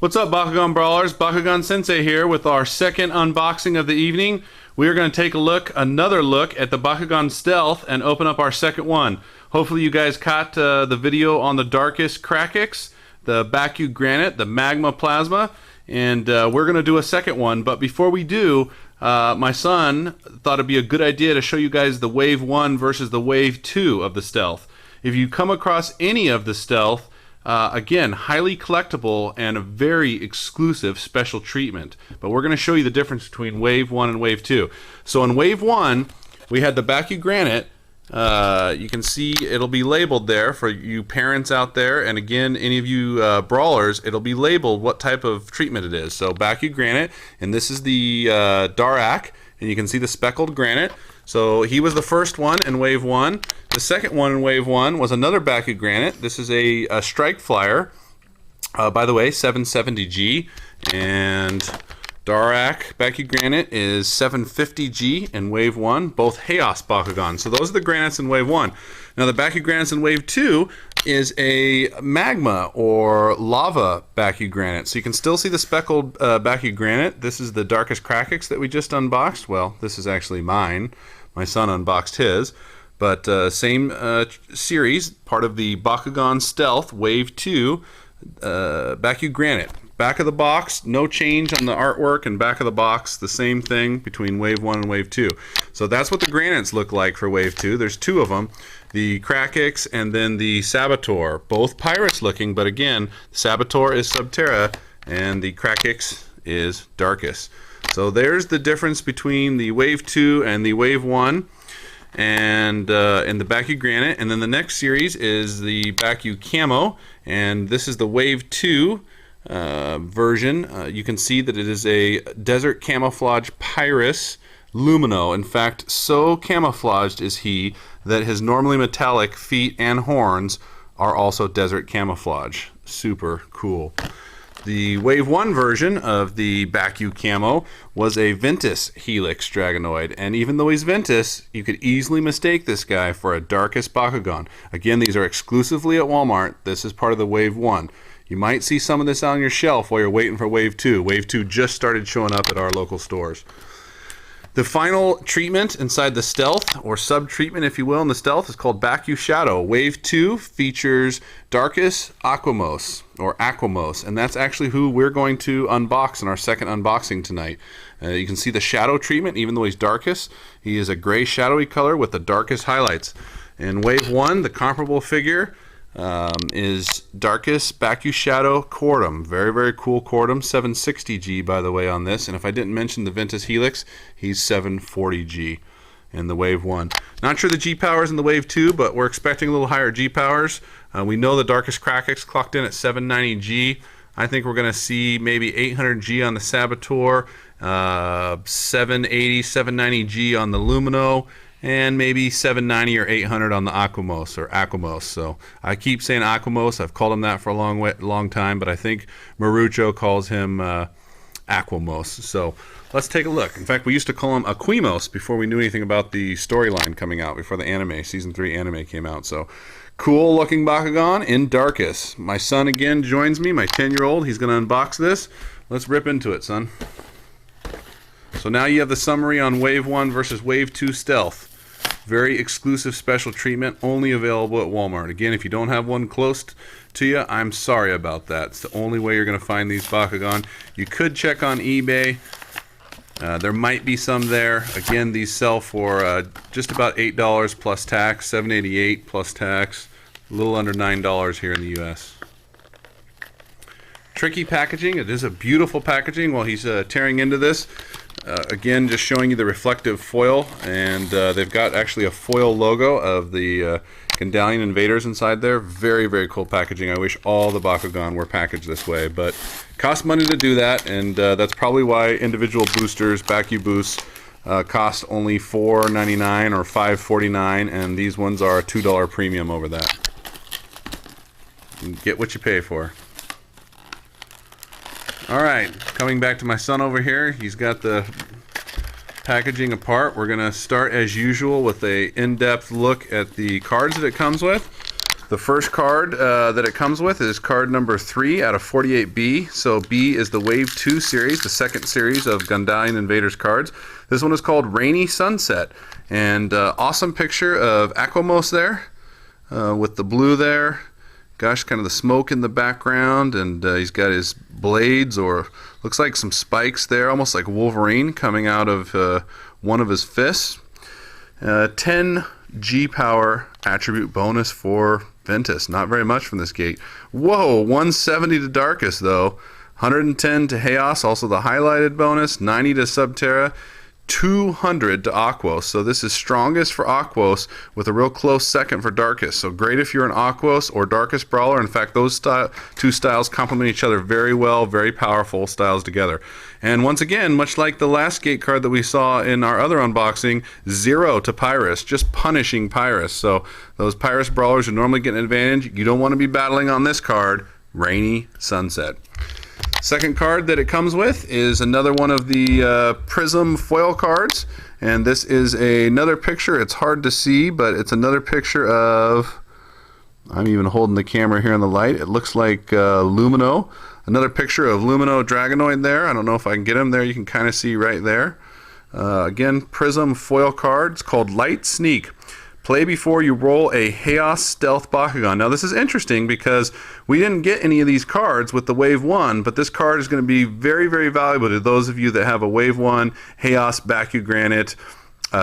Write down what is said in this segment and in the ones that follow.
What's up, Bakugan Brawlers? Bakugan Sensei here with our second unboxing of the evening. We are going to take another look at the Bakugan Stealth and open up our second one. Hopefully you guys caught the video on the Darkus Akwimos, the Bakugan, the Magma Plasma, and we're going to do a second one. But before we do, my son thought it'd be a good idea to show you guys the Wave 1 versus the Wave 2 of the Stealth. If you come across any of the Stealth, again, highly collectible and a very exclusive special treatment. But we're going to show you the difference between Wave 1 and Wave 2. So in Wave 1, we had the Bakugan. You can see it'll be labeled there for you parents out there. And again, any of you brawlers, it'll be labeled what type of treatment it is. So Bakugan, and this is the Darkus, and you can see the speckled granite. So he was the first one in Wave 1. The second one in Wave 1 was another Bakugan. This is a Strike Flyer, by the way, 770G. And Darkus Bakugan is 750G in Wave 1, both Chaos Bakugan. So those are the granites in Wave 1. Now the Bakugans in Wave 2 is a Magma or Lava Bakugan. So you can still see the speckled Bakugan. This is the Darkus Akwimos that we just unboxed. Well, this is actually mine. My son unboxed his. But same series, part of the Bakugan Stealth Wave 2 Bakugan. Back of the box, no change on the artwork, and back of the box, the same thing between Wave 1 and Wave 2. So that's what the granites look like for Wave 2. There's two of them, the Akwimos and then the Saboteur. Both pirates looking, but again, the Saboteur is Subterra and the Akwimos is Darkus. So there's the difference between the Wave 2 and the Wave 1 and the Bakugan. And then the next series is the Bakucamo, and this is the Wave 2 version. You can see that it is a desert camouflage Pyrus Lumino. In fact, so camouflaged is he that his normally metallic feet and horns are also desert camouflage. Super cool. The Wave 1 version of the Bakucamo was a Ventus Helix Dragonoid, and even though he's Ventus, you could easily mistake this guy for a Darkus Bakugan. Again, these are exclusively at Walmart. This is part of the Wave 1. You might see some of this on your shelf while you're waiting for Wave 2. Wave 2 just started showing up at our local stores. The final treatment inside the Stealth, or sub-treatment if you will, in the Stealth is called BakuShadow. Wave 2 features Darkus Akwimos, or Akwimos, and that's actually who we're going to unbox in our second unboxing tonight. You can see the shadow treatment, even though he's Darkus. He is a gray shadowy color with the darkest highlights. In Wave 1, the comparable figure is Darkus BakuShadow Cordum. Very, very cool Cordum. 760G, by the way, on this. And if I didn't mention the Ventus Helix, he's 740G in the Wave 1. Not sure the G powers in the Wave 2, but we're expecting a little higher G powers. We know the Darkus Akwimos clocked in at 790G. I think we're going to see maybe 800G on the Saboteur, 780, 790G on the Lumino, and maybe 790 or 800 on the Akwimos. So I keep saying Akwimos. I've called him that for a long time, but I think Marucho calls him Akwimos. So let's take a look. In fact, we used to call him Akwimos before we knew anything about the storyline coming out, before the anime, Season 3 anime came out. So cool looking Bakugan in Darkus. My son again joins me, my 10-year-old. He's going to unbox this. Let's rip into it, son. So now you have the summary on Wave 1 versus Wave 2 Stealth. Very exclusive special treatment, only available at Walmart. Again, if you don't have one close to you, I'm sorry about that. It's the only way you're going to find these Bakugan. You could check on eBay. There might be some there. Again, these sell for just about $8 plus tax, $7.88 plus tax, a little under $9 here in the U.S. Tricky packaging. It is a beautiful packaging while he's tearing into this. Again, just showing you the reflective foil, and they've got actually a foil logo of the Gandalian invaders inside there. Very, very cool packaging. I wish all the Bakugan were packaged this way, but it costs money to do that, and that's probably why individual boosters, Baku boosts, cost only $4.99 or $5.49, and these ones are a $2 premium over that. You get what you pay for. Alright, coming back to my son over here, he's got the packaging apart. We're going to start as usual with a in-depth look at the cards that it comes with. The first card that it comes with is card number 3 out of 48B. So B is the Wave 2 series, the second series of Gundalian Invaders cards. This one is called Rainy Sunset. And awesome picture of Akwimos there with the blue there. Gosh, kind of the smoke in the background, and he's got his blades, or looks like some spikes there, almost like Wolverine coming out of one of his fists. 10 G power attribute bonus for Ventus. Not very much from this gate. Whoa, 170 to Darkus though. 110 to Chaos, also the highlighted bonus. 90 to Subterra. 200 to Aquos. So this is strongest for Aquos with a real close second for Darkus. So great if you're an Aquos or Darkus brawler. In fact, those two styles complement each other very well. Very powerful styles together. And once again, much like the last gate card that we saw in our other unboxing, 0 to Pyrus, just punishing Pyrus. So those Pyrus brawlers who normally get an advantage, you don't want to be battling on this card, Rainy Sunset. Second card that it comes with is another one of the Prism foil cards, and this is another picture. It's hard to see, but it's another picture of, I'm even holding the camera here in the light, it looks like Lumino. Another picture of Lumino Dragonoid there. I don't know if I can get him there. You can kind of see right there. Again, Prism foil card. It's called Light Sneak. Play before you roll a Chaos Stealth Bakugan. Now this is interesting because we didn't get any of these cards with the Wave 1, but this card is going to be very, very valuable to those of you that have a Wave 1 Chaos Bakugan,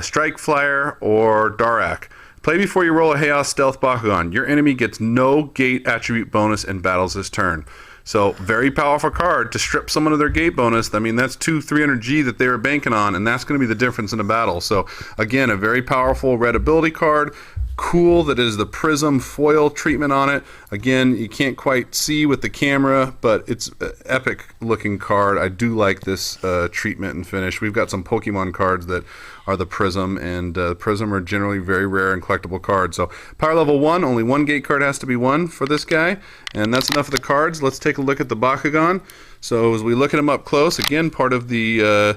Strike Flyer, or Darak. Play before you roll a Chaos Stealth Bakugan. Your enemy gets no gate attribute bonus and battles this turn. So very powerful card to strip someone of their gate bonus. I mean, that's 300 G that they were banking on, and that's going to be the difference in a battle. So again, a very powerful red ability card. Cool that is the Prism foil treatment on it. Again, you can't quite see with the camera, but it's an epic looking card. I do like this treatment and finish. We've got some Pokemon cards that are the Prism, and Prism are generally very rare and collectible cards. So power level 1, only one gate card has to be 1 for this guy, and that's enough of the cards. Let's take a look at the Bakugan. So as we look at him up close, again, part of the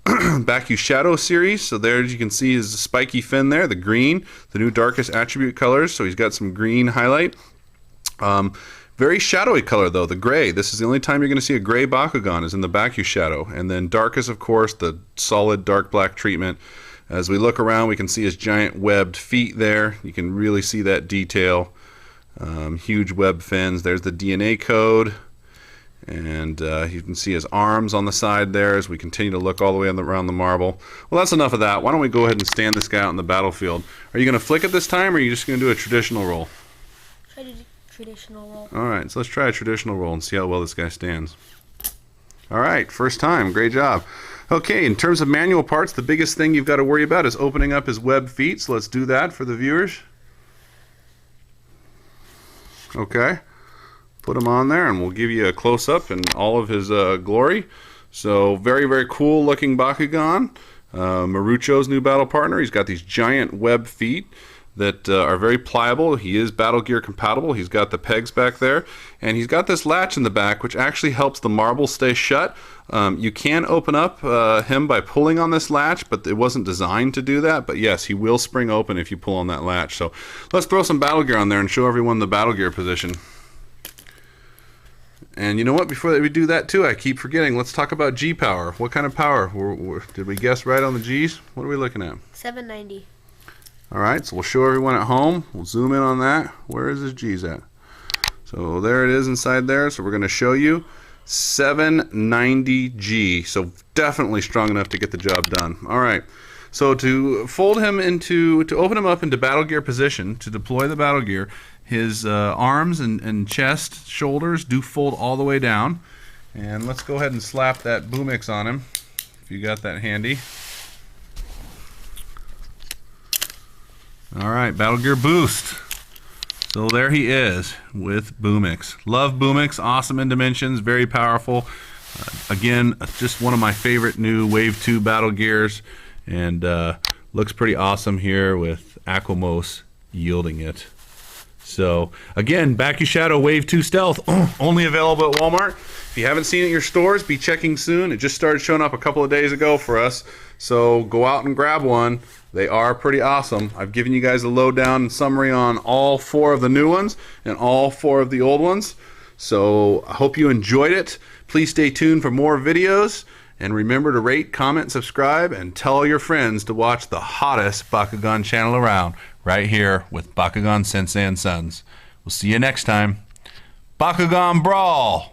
BakuShadow series. So there, as you can see, is the spiky fin there, the green, the new Darkus attribute colors. So he's got some green highlight. Very shadowy color though, the gray. This is the only time you're going to see a gray Bakugan is in the BakuShadow. And then Darkus, of course, the solid dark black treatment. As we look around, we can see his giant webbed feet there. You can really see that detail. Huge web fins. There's the DNA code. And you can see his arms on the side there as we continue to look all the way around the marble. Well, that's enough of that. Why don't we go ahead and stand this guy out in the battlefield. Are you going to flick it this time, or are you just going to do a traditional roll? Try to do traditional roll. Alright, so let's try a traditional roll and see how well this guy stands. Alright, first time. Great job. Okay, in terms of manual parts, the biggest thing you've got to worry about is opening up his webbed feet. So let's do that for the viewers. Okay. Put him on there and we'll give you a close-up in all of his glory. So very, very cool looking Bakugan. Marucho's new battle partner. He's got these giant web feet that are very pliable. He is Battle Gear compatible. He's got the pegs back there, and he's got this latch in the back which actually helps the marble stay shut. You can open up him by pulling on this latch, but it wasn't designed to do that. But yes, he will spring open if you pull on that latch. So let's throw some Battle Gear on there and show everyone the Battle Gear position. And you know what? Before we do that too, I keep forgetting. Let's talk about G power. What kind of power? Did we guess right on the G's? What are we looking at? 790. All right, so we'll show everyone at home. We'll zoom in on that. Where is his G's at? So there it is inside there. So we're going to show you 790 G. So definitely strong enough to get the job done. All right. So to fold him into, to open him up into Battle Gear position, to deploy the Battle Gear, his arms and chest, shoulders do fold all the way down. And let's go ahead and slap that Boomix on him, if you got that handy. Alright, Battle Gear boost. So there he is with Boomix. Love Boomix, awesome in dimensions, very powerful. Again, just one of my favorite new Wave 2 Battle Gears, and looks pretty awesome here with Akwimos yielding it. So again, BakuShadow Wave 2 Stealth, only available at Walmart. If you haven't seen it in your stores, be checking soon. It just started showing up a couple of days ago for us. So go out and grab one. They are pretty awesome. I've given you guys a lowdown summary on all 4 of the new ones and all 4 of the old ones. So I hope you enjoyed it. Please stay tuned for more videos. And remember to rate, comment, subscribe, and tell your friends to watch the hottest Bakugan channel around right here with Bakugan Sensei and Sons. We'll see you next time. Bakugan Brawl!